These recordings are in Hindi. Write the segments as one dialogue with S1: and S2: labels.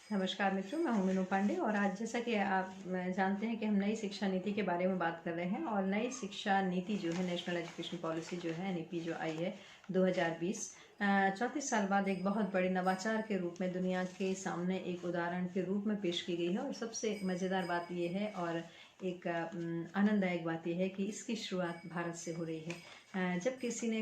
S1: नमस्कार मित्रों, मैं हूं मीनू पांडे और आज जैसा कि आप जानते हैं कि हम नई शिक्षा नीति के बारे में बात कर रहे हैं। और नई शिक्षा नीति जो है, नेशनल एजुकेशन पॉलिसी जो है, एनईपी जो आई है 2020, 34 साल बाद एक बहुत बड़े नवाचार के रूप में दुनिया के सामने एक उदाहरण के रूप में पेश की गई है। और सबसे मज़ेदार बात यह है और एक आनंददायक बात यह है कि इसकी शुरुआत भारत से हो रही है। जब किसी ने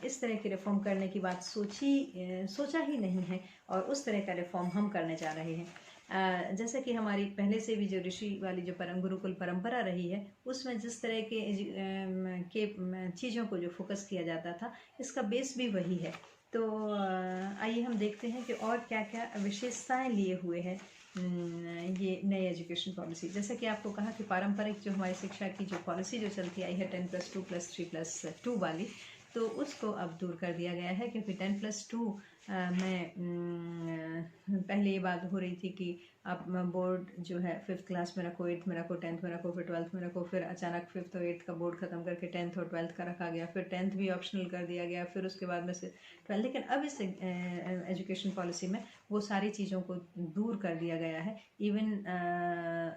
S1: इस तरह की रिफॉर्म करने की बात सोचा ही नहीं है, और उस तरह का रिफॉर्म हम करने जा रहे हैं। जैसे कि हमारी पहले से भी जो ऋषि वाली जो गुरुकुल परंपरा रही है, उसमें जिस तरह के चीज़ों को जो फोकस किया जाता था, इसका बेस भी वही है। तो आइए हम देखते हैं कि और क्या क्या विशेषताएं लिए हुए है ये नई एजुकेशन पॉलिसी। जैसे कि आपको कहा कि पारंपरिक जो हमारी शिक्षा की जो पॉलिसी जो चलती आई है 10+2+3+2 वाली, तो उसको अब दूर कर दिया गया है। क्योंकि 10+2 में पहले ये बात हो रही थी कि आप बोर्ड जो है 5th क्लास में रखो, 8th में रखो, 10th में रखो, फिर 12th में रखो। फिर अचानक 5th और 8th का बोर्ड ख़त्म करके 10th और 12th का रखा गया। फिर 10th भी ऑप्शनल कर दिया गया, फिर उसके बाद में से 12th। लेकिन अब इस एजुकेशन पॉलिसी में वो सारी चीज़ों को दूर कर दिया गया है। इवन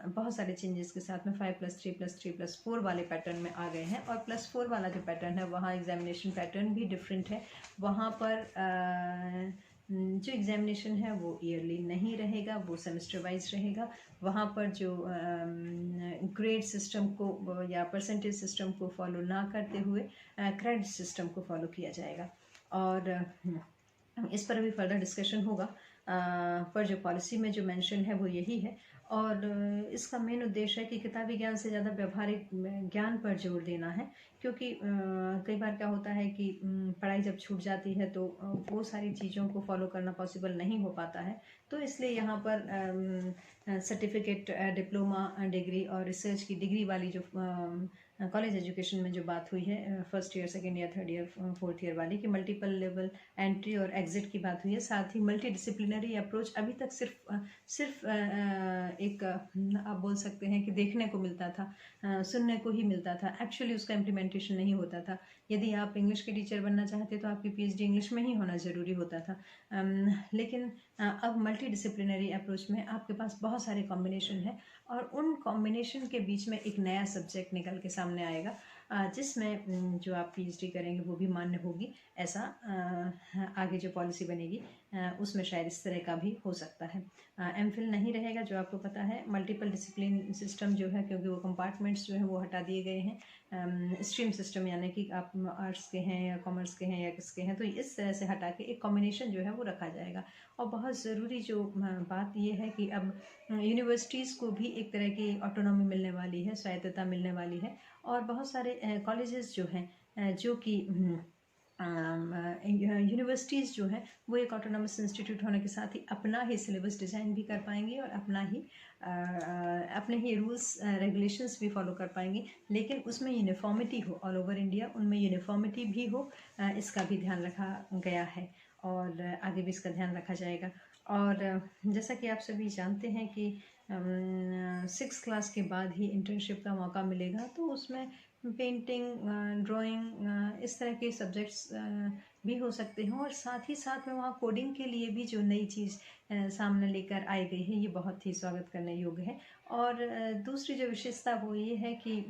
S1: बहुत सारे चेंजेस के साथ में 5+3+3+4 वाले पैटर्न में आ गए हैं। और +4 वाला जो पैटर्न है, वहाँ एग्जामिनेशन पैटर्न भी डिफरेंट है। वहाँ पर जो एग्जामिनेशन है वो ईयरली नहीं रहेगा, वो सेमेस्टर वाइज रहेगा। वहाँ पर जो ग्रेड सिस्टम को या परसेंटेज सिस्टम को फॉलो ना करते हुए क्रेडिट सिस्टम को फॉलो किया जाएगा। और इस पर अभी फर्दर डिस्कशन होगा, पर जो पॉलिसी में जो मेंशन है वो यही है। और इसका मेन उद्देश्य है कि किताबी ज्ञान से ज़्यादा व्यवहारिक ज्ञान पर जोर देना है। क्योंकि कई बार क्या होता है कि पढ़ाई जब छूट जाती है तो वो सारी चीज़ों को फॉलो करना पॉसिबल नहीं हो पाता है। तो इसलिए यहाँ पर सर्टिफिकेट, डिप्लोमा, डिग्री और रिसर्च की डिग्री वाली जो कॉलेज एजुकेशन में जो बात हुई है, first year, second year, third year, fourth year वाली, कि मल्टीपल लेवल एंट्री और एग्जिट की बात हुई है। साथ ही मल्टी डिसिप्लिनरी अप्रोच अभी तक सिर्फ एक आप बोल सकते हैं कि देखने को मिलता था, सुनने को ही मिलता था। एक्चुअली उसका इम्प्लीमेंटेशन नहीं होता था। यदि आप इंग्लिश के टीचर बनना चाहते तो आपकी पीएचडी इंग्लिश में ही होना ज़रूरी होता था। लेकिन अब मल्टी डिसिप्लिनरी अप्रोच में आपके पास बहुत सारे कॉम्बिनेशन है, और उन कॉम्बिनेशन के बीच में एक नया सब्जेक्ट निकल के सामने आएगा, जिसमें जो आप पीएचडी करेंगे वो भी मान्य होगी। ऐसा आगे जो पॉलिसी बनेगी उसमें शायद इस तरह का भी हो सकता है। एमफिल नहीं रहेगा, जो आपको पता है। मल्टीपल डिसिप्लिन सिस्टम जो है, क्योंकि वो कंपार्टमेंट्स जो है वो हटा दिए गए हैं। स्ट्रीम सिस्टम, यानी कि आप आर्ट्स के हैं या कॉमर्स के हैं या किसके हैं, तो इस तरह से हटा के एक कॉम्बिनेशन जो है वो रखा जाएगा। और बहुत ज़रूरी जो बात ये है कि अब यूनिवर्सिटीज़ को भी एक तरह की ऑटोनॉमी मिलने वाली है, स्वायत्तता मिलने वाली है। और बहुत सारे कॉलेजेस जो हैं जो कि यूनिवर्सिटीज़ जो हैं वो एक ऑटोनॉमस इंस्टीट्यूट होने के साथ ही अपना ही सिलेबस डिज़ाइन भी कर पाएंगी और अपने ही रूल्स रेगुलेशंस भी फॉलो कर पाएंगी। लेकिन उसमें यूनिफॉर्मिटी हो, ऑल ओवर इंडिया उनमें यूनिफॉर्मिटी भी हो, इसका भी ध्यान रखा गया है। और आगे भी इसका ध्यान रखा जाएगा। और जैसा कि आप सभी जानते हैं कि 6th क्लास के बाद ही इंटर्नशिप का मौका मिलेगा, तो उसमें पेंटिंग, ड्राइंग, इस तरह के सब्जेक्ट्स भी हो सकते हैं। और साथ ही साथ में वहाँ कोडिंग के लिए भी जो नई चीज़ सामने लेकर आई गई है, ये बहुत ही स्वागत करने योग्य है। और दूसरी जो विशेषता वो ये है कि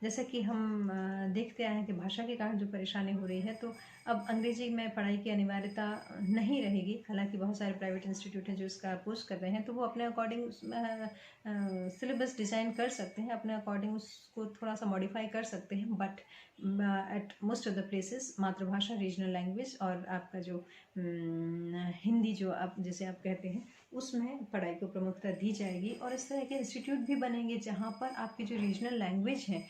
S1: जैसे कि हम देखते आए हैं कि भाषा के कारण जो परेशानी हो रही है, तो अब अंग्रेजी में पढ़ाई की अनिवार्यता नहीं रहेगी। हालांकि बहुत सारे प्राइवेट इंस्टीट्यूट हैं जो इसका अपोज कर रहे हैं, तो वो अपने अकॉर्डिंग सिलेबस डिज़ाइन कर सकते हैं, अपने अकॉर्डिंग उसको थोड़ा सा मॉडिफाई कर सकते हैं। But at most of the places मातृभाषा, रीजनल लैंग्वेज और आपका जो हिंदी जो आप जैसे आप कहते हैं, उसमें पढ़ाई को प्रमुखता दी जाएगी। और इस तरह के इंस्टीट्यूट भी बनेंगे जहाँ पर आपकी जो रीजनल लैंग्वेज है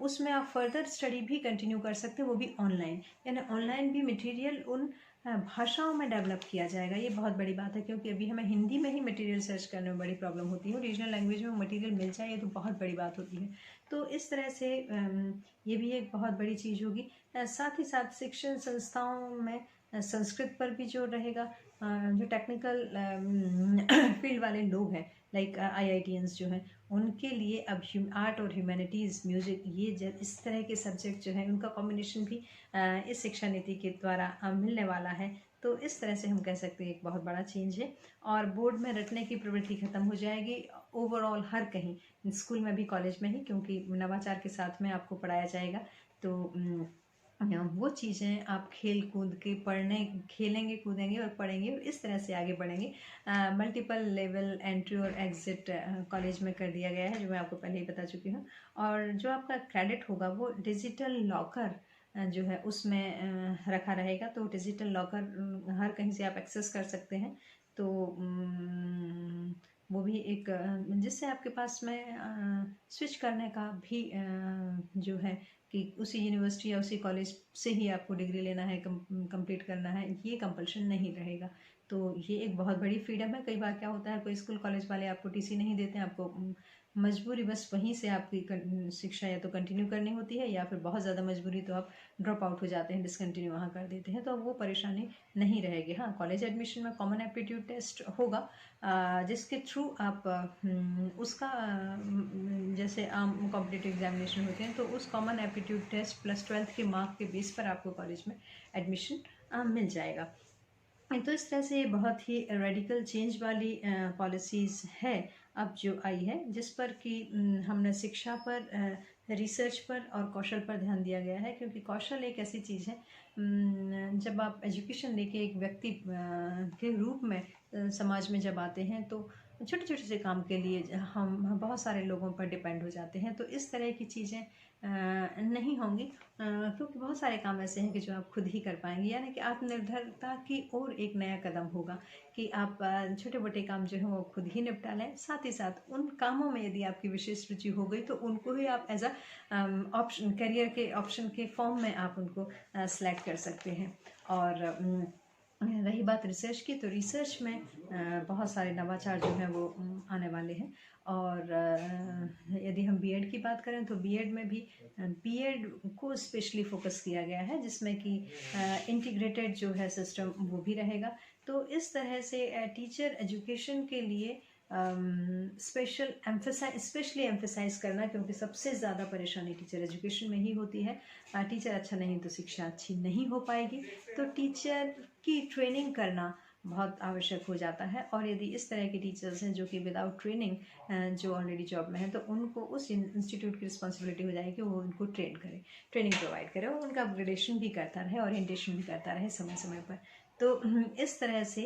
S1: उसमें आप फर्दर स्टडी भी कंटिन्यू कर सकते हैं, वो भी ऑनलाइन। यानी ऑनलाइन भी मटेरियल उन भाषाओं में डेवलप किया जाएगा। ये बहुत बड़ी बात है, क्योंकि अभी हमें हिंदी में ही मटेरियल सर्च करने में बड़ी प्रॉब्लम होती है। रीजनल लैंग्वेज में मटेरियल मिल जाए तो बहुत बड़ी बात होती है। तो इस तरह से ये भी एक बहुत बड़ी चीज़ होगी। साथ ही साथ शिक्षण संस्थाओं में संस्कृत पर भी जोर रहेगा। जो टेक्निकल फील्ड वाले लोग हैं, लाइक IITians जो हैं, उनके लिए अब आर्ट और ह्यूमैनिटीज़, म्यूज़िक, ये इस तरह के सब्जेक्ट जो हैं उनका कॉम्बिनेशन भी इस शिक्षा नीति के द्वारा मिलने वाला है। तो इस तरह से हम कह सकते हैं एक बहुत बड़ा चेंज है और बोर्ड में रटने की प्रवृत्ति खत्म हो जाएगी ओवरऑल हर कहीं, स्कूल में भी कॉलेज में ही, क्योंकि नवाचार के साथ में आपको पढ़ाया जाएगा। तो वो चीज़ें आप खेल कूद के पढ़ने, खेलेंगे कूदेंगे और पढ़ेंगे और इस तरह से आगे बढ़ेंगे। मल्टीपल लेवल एंट्री और एग्ज़िट कॉलेज में कर दिया गया है, जो मैं आपको पहले ही बता चुकी हूँ। और जो आपका क्रेडिट होगा वो डिजिटल लॉकर जो है उसमें रखा रहेगा। तो डिजिटल लॉकर हर कहीं से आप एक्सेस कर सकते हैं। तो वो भी एक जिससे आपके पास में स्विच करने का भी जो है कि उसी यूनिवर्सिटी या उसी कॉलेज से ही आपको डिग्री लेना है, कंप्लीट करना है, ये कंपल्शन नहीं रहेगा। तो ये एक बहुत बड़ी फ्रीडम है। कई बार क्या होता है, कोई स्कूल कॉलेज वाले आपको टीसी नहीं देते हैं, आपको मजबूरी बस वहीं से आपकी शिक्षा या तो कंटिन्यू करनी होती है या फिर बहुत ज़्यादा मजबूरी तो आप ड्रॉप आउट हो जाते हैं, डिसकंटिन्यू वहाँ कर देते हैं। तो वो परेशानी नहीं रहेगी। हाँ, कॉलेज एडमिशन में कॉमन एप्टीट्यूड टेस्ट होगा जिसके थ्रू आप उसका जैसे आम कॉम्पिटिटिव एग्जामिनेशन होते हैं, तो उस common aptitude test plus 12th के मार्क के बेस पर आपको कॉलेज में एडमिशन मिल जाएगा। तो इस तरह से बहुत ही रेडिकल चेंज वाली पॉलिसीज़ है अब जो आई है, जिस पर कि हमने शिक्षा पर, रिसर्च पर और कौशल पर ध्यान दिया गया है। क्योंकि कौशल एक ऐसी चीज़ है, जब आप एजुकेशन लेके एक व्यक्ति के रूप में समाज में जब आते हैं तो छोटे छोटे से काम के लिए हम बहुत सारे लोगों पर डिपेंड हो जाते हैं। तो इस तरह की चीज़ें नहीं होंगी, क्योंकि बहुत सारे काम ऐसे हैं कि जो आप खुद ही कर पाएंगे। यानी कि आत्मनिर्भरता की ओर एक नया कदम होगा कि आप छोटे मोटे काम जो है वो खुद ही निपटा लें। साथ ही साथ उन कामों में यदि आपकी विशेष रुचि हो गई तो उनको ही आप एज अ ऑप्शन, करियर के ऑप्शन के फॉर्म में आप उनको सेलेक्ट कर सकते हैं। और रही बात रिसर्च की, तो रिसर्च में बहुत सारे नवाचार जो हैं वो आने वाले हैं। और यदि हम बीएड की बात करें तो बीएड में भी बीएड को स्पेशली फोकस किया गया है, जिसमें कि इंटीग्रेटेड जो है सिस्टम वो भी रहेगा। तो इस तरह से टीचर एजुकेशन के लिए स्पेशली एम्फेसाइज करना, क्योंकि सबसे ज़्यादा परेशानी टीचर एजुकेशन में ही होती है। टीचर अच्छा नहीं तो शिक्षा अच्छी नहीं हो पाएगी। तो टीचर की ट्रेनिंग करना बहुत आवश्यक हो जाता है। और यदि इस तरह के टीचर्स हैं जो कि विदाउट ट्रेनिंग जो ऑलरेडी जॉब में है, तो उनको उस इंस्टीट्यूट की रिस्पॉन्सिबिलिटी हो जाएगी कि वो उनको ट्रेनिंग प्रोवाइड करे और उनका अपग्रेडेशन भी करता रहे, ओरिएंटेशन भी करता रहे समय समय पर। तो इस तरह से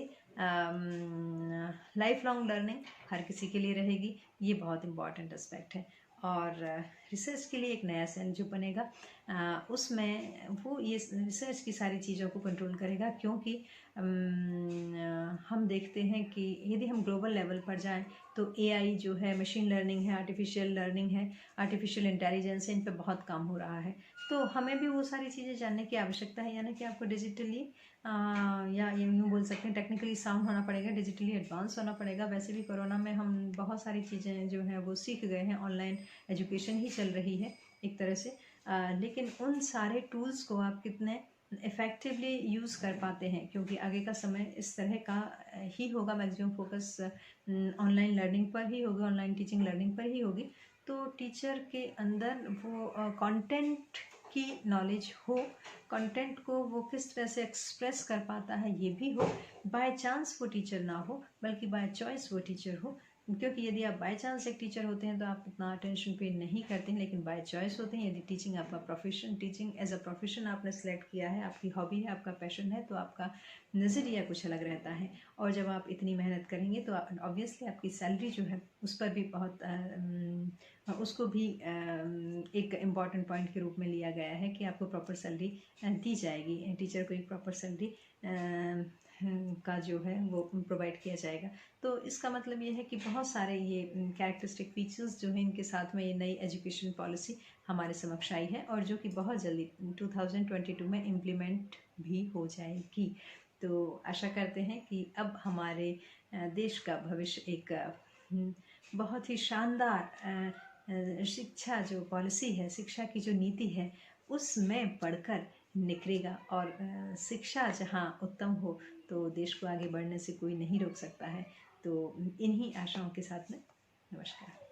S1: लाइफ लॉन्ग लर्निंग हर किसी के लिए रहेगी, ये बहुत इम्पॉर्टेंट एस्पेक्ट है। और रिसर्च के लिए एक नया सेल जो बनेगा, उसमें वो ये रिसर्च की सारी चीज़ों को कंट्रोल करेगा। क्योंकि हम देखते हैं कि यदि हम ग्लोबल लेवल पर जाएं तो एआई जो है, मशीन लर्निंग है, आर्टिफिशियल लर्निंग है, आर्टिफिशियल इंटेलिजेंस है, इन पे बहुत काम हो रहा है। तो हमें भी वो सारी चीज़ें जानने की आवश्यकता है। यानी कि आपको डिजिटली या यूँ बोल सकते हैं टेक्निकली साउंड होना पड़ेगा, डिजिटली एडवांस होना पड़ेगा। वैसे भी कोरोना में हम बहुत सारी चीज़ें जो हैं वो सीख गए हैं, ऑनलाइन एजुकेशन ही चल रही है एक तरह से। लेकिन उन सारे टूल्स को आप कितने इफ़ेक्टिवली यूज़ कर पाते हैं, क्योंकि आगे का समय इस तरह का ही होगा। मैक्सिमम फोकस ऑनलाइन लर्निंग पर ही होगा, ऑनलाइन टीचिंग लर्निंग पर ही होगी। तो टीचर के अंदर वो कंटेंट की नॉलेज हो, कंटेंट को वो किस तरह से एक्सप्रेस कर पाता है ये भी हो। बाय चांस वो टीचर ना हो, बल्कि बाय चॉइस वो टीचर हो। क्योंकि यदि आप बाय चांस एक टीचर होते हैं तो आप उतना अटेंशन पे नहीं करते हैं, लेकिन बाय चॉइस होते हैं, यदि टीचिंग आपका profession, teaching as a profession आपने सेलेक्ट किया है, आपकी हॉबी है, आपका पैशन है, तो आपका नज़रिया कुछ अलग रहता है। और जब आप इतनी मेहनत करेंगे तो ऑब्वियसली आपकी सैलरी जो है उस पर भी बहुत उसको भी एक इम्पॉर्टेंट पॉइंट के रूप में लिया गया है कि आपको प्रॉपर सैलरी दी जाएगी। टीचर को एक प्रॉपर सैलरी का जो है वो प्रोवाइड किया जाएगा। तो इसका मतलब ये है कि बहुत सारे ये कैरेक्टरिस्टिक फीचर्स जो हैं, इनके साथ में ये नई एजुकेशन पॉलिसी हमारे समक्ष आई है और जो कि बहुत जल्दी 2022 में इम्प्लीमेंट भी हो जाएगी। तो आशा करते हैं कि अब हमारे देश का भविष्य एक बहुत ही शानदार शिक्षा जो पॉलिसी है, शिक्षा की जो नीति है, उसमें पढ़कर निखरेगा। और शिक्षा जहाँ उत्तम हो तो देश को आगे बढ़ने से कोई नहीं रोक सकता है। तो इन्हीं आशाओं के साथ में नमस्कार।